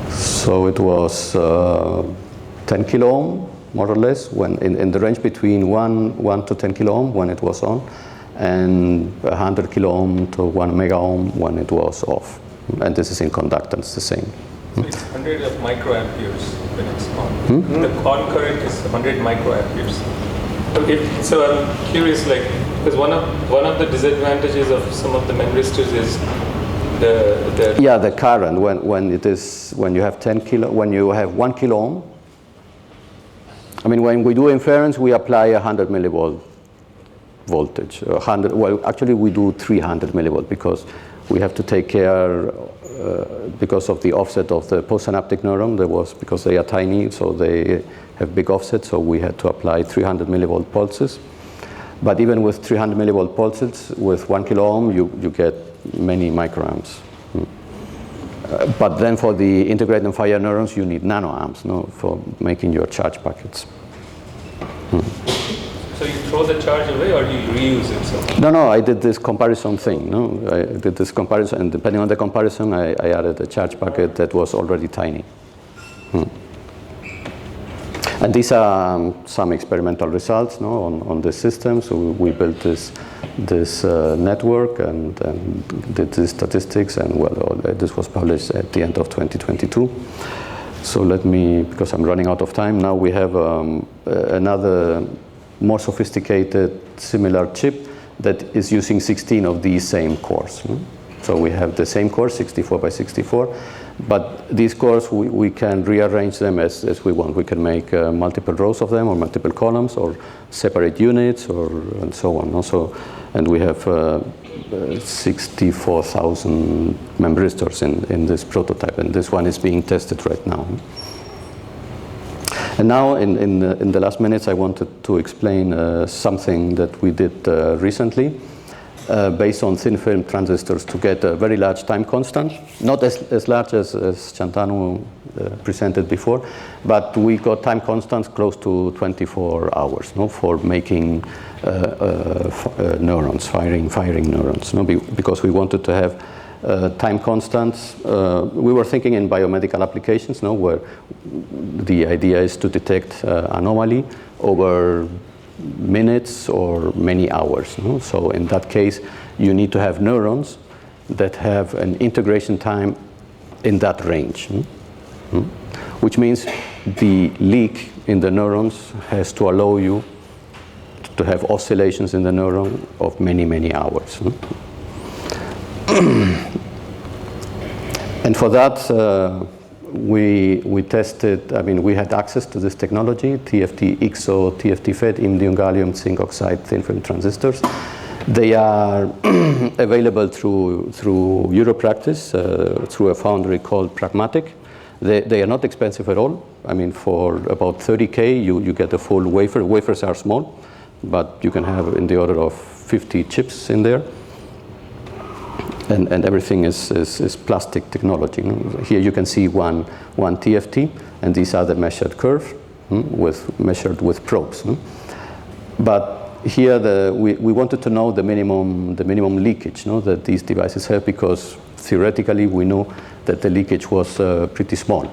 So it was 10 kilo ohm, more or less, when in the range between 1 to 10 kilo ohm when it was on, and 100 kilo ohm to 1 mega ohm when it was off. And this is in conductance, the same. So it's 100 of microamperes when it's on. The on current is 100 microamperes. Okay, so I'm curious, because one of the disadvantages of some of the memristors is the current when you have 10 kilo, when you have 1 kilo ohm. I mean, when we do inference, we apply 100 millivolt voltage. 100. Well, actually, we do 300 millivolt because we have to take care because of the offset of the postsynaptic neuron. Because they are tiny, so they have big offset. So we had to apply 300 millivolt pulses. But even with 300 millivolt pulses, with 1 kilo ohm, you get many microamps. But then for the integrated and fire neurons, you need nanoamps for making your charge packets. So you throw the charge away or you reuse it? No, I did this comparison thing. I did this comparison, and depending on the comparison, I added a charge packet that was already tiny. And these are some experimental results on the system. So we built this network and did the statistics, and this was published at the end of 2022. So because I'm running out of time now, we have another more sophisticated similar chip that is using 16 of these same cores. So we have the same core, 64 by 64, but these cores, we can rearrange them as we want. We can make multiple rows of them, or multiple columns, or separate units, and so on. And we have 64,000 memristors in this prototype, and this one is being tested right now. And now, in the last minutes, I wanted to explain something that we did recently. Based on thin film transistors to get a very large time constant, not as large as Shantanu presented before, but we got time constants close to 24 hours for making neurons, firing neurons, because we wanted to have time constants. We were thinking in biomedical applications, where the idea is to detect anomaly over minutes or many hours. So in that case, you need to have neurons that have an integration time in that range, which means the leak in the neurons has to allow you to have oscillations in the neuron of many, many hours. And for that, we tested, I mean, we had access to this technology, TFT-IXO, TFT-FET, indium gallium zinc oxide thin film transistors. They are available through Europractice, through a foundry called Pragmatic. They are not expensive at all. I mean, for about 30K, you get a full wafer. Wafers are small, but you can have in the order of 50 chips in there. And everything is plastic technology. Here you can see one TFT, and these are the measured curve, measured with probes. But here we wanted to know the minimum leakage that these devices have, because theoretically we know that the leakage was pretty small.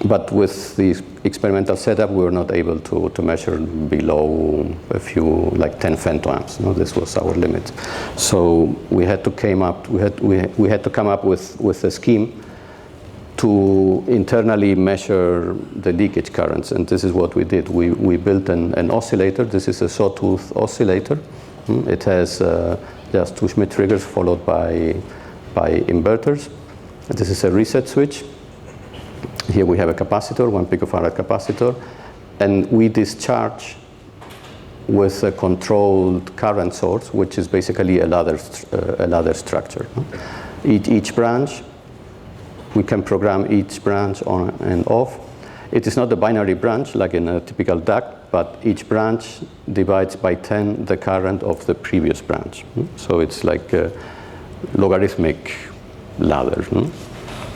But with the experimental setup, we were not able to measure below a few, like 10 femtoamps. This was our limit. So we had to come up with a scheme to internally measure the leakage currents, and this is what we did. We built an oscillator. This is a sawtooth oscillator. It has just 2 Schmitt triggers followed by inverters. This is a reset switch. Here we have a capacitor, 1 picofarad capacitor, and we discharge with a controlled current source, which is basically a ladder structure. Each branch, we can program each branch on and off. It is not a binary branch like in a typical DAC, but each branch divides by 10 the current of the previous branch. So it's like a logarithmic ladder.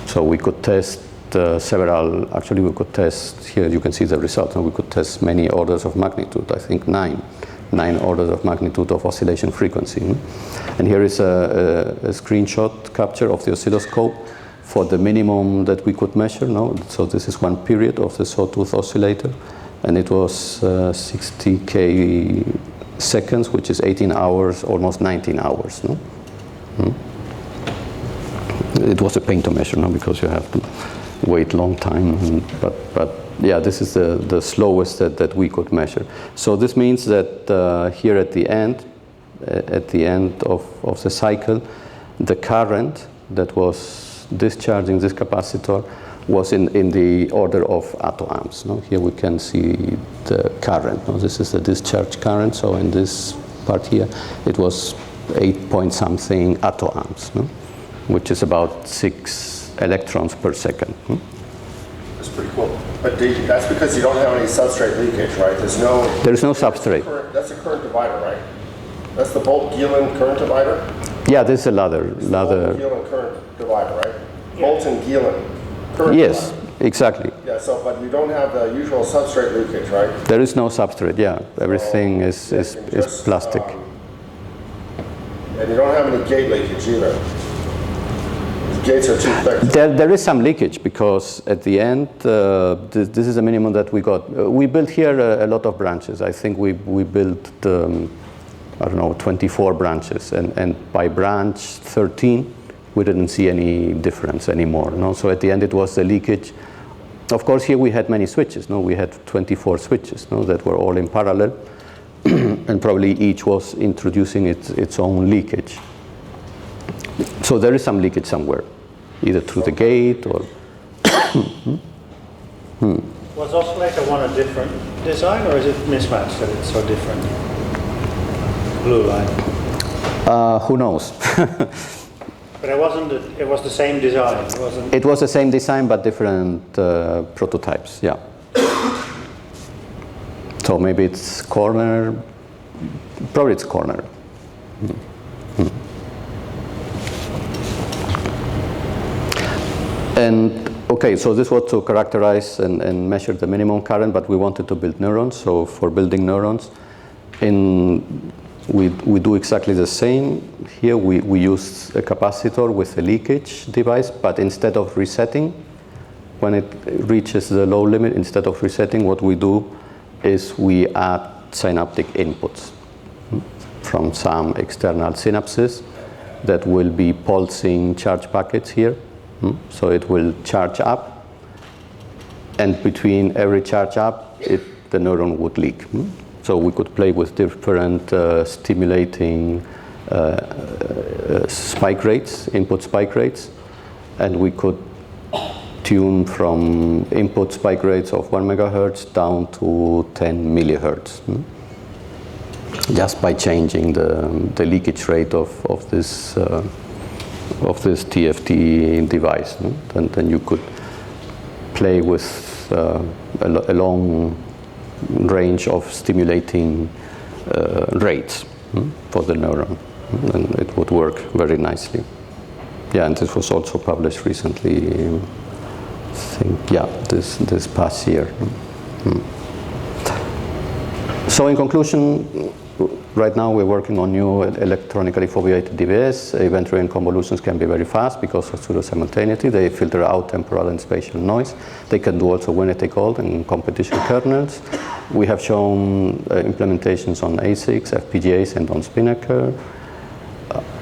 So we could test actually we could test, here you can see the result, and we could test many orders of magnitude, I think 9 orders of magnitude of oscillation frequency. And here is a screenshot capture of the oscilloscope for the minimum that we could measure. So this is 1 period of the sawtooth oscillator, and it was 60K seconds, which is 18 hours, almost 19 hours. It was a pain to measure, because you have to wait long time, but yeah, this is the slowest that we could measure. So this means that here at the end of the cycle, the current that was discharging this capacitor was in the order of attoamps. Here we can see the current. This is the discharge current. So in this part here, it was 8 point something attoamps, which is about 6 electrons per second. That's pretty cool. But that's because you don't have any substrate leakage, right? There's no substrate. That's a current divider, right? That's the Bolt-Gielan current divider? Yeah, this is a ladder. Bolt-Gielan current divider, right? Bolt and Gielan current yes, divider. Exactly. Yeah, but you don't have the usual substrate leakage, right? There is no substrate, yeah. Everything is plastic. And you don't have any gate leakage either. Gates are too thick. There is some leakage, because at the end, this is the minimum that we got. We built here a lot of branches. I think we built, I don't know, 24 branches. And by branch 13, we didn't see any difference anymore. So at the end, it was the leakage. Of course, here we had many switches. We had 24 switches that were all in parallel. And probably each was introducing its own leakage. So there is some leakage somewhere, either through the gate or... Was oscillator 1 a different design, or is it mismatched that it's so different? Blue line. Who knows? But it was the same design. It was the same design, but different prototypes, yeah. So maybe it's corner, probably it's corner. And okay, so this was to characterize and measure the minimum current, but we wanted to build neurons. So for building neurons, we do exactly the same. Here we use a capacitor with a leakage device, but instead of resetting, when it reaches the low limit, instead of resetting, what we do is we add synaptic inputs from some external synapses that will be pulsing charge packets here. So it will charge up, and between every charge up, the neuron would leak. So we could play with different stimulating spike rates, input spike rates, and we could tune from input spike rates of 1 megahertz down to 10 millihertz. Just by changing the leakage rate of this TFT device. Then you could play with a long range of stimulating rates for the neuron, and it would work very nicely. Yeah, and this was also published recently, I think, yeah, this past year. So in conclusion, right now we're working on new electronically foveated DBS. Event-driven convolutions can be very fast because of pseudo-simultaneity. They filter out temporal and spatial noise. They can do also winner-take-all and competition kernels. We have shown implementations on ASICs, FPGAs, and on Spinnaker.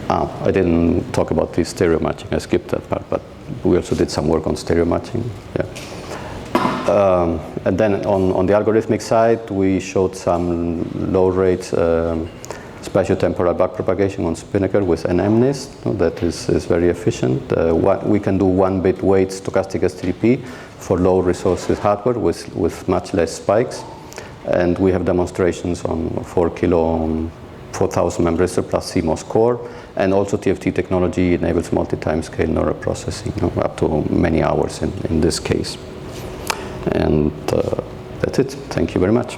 I didn't talk about the stereo matching. I skipped that part, but we also did some work on stereo matching. Yeah. And then on the algorithmic side, we showed some low rate spatiotemporal backpropagation on Spinnaker with an MNIST. That is very efficient. We can do 1-bit weight stochastic STDP for low resources hardware with much less spikes. And we have demonstrations on 4,000 memristor plus CMOS core. And also TFT technology enables multi-time scale neural processing, up to many hours in this case. And that's it. Thank you very much.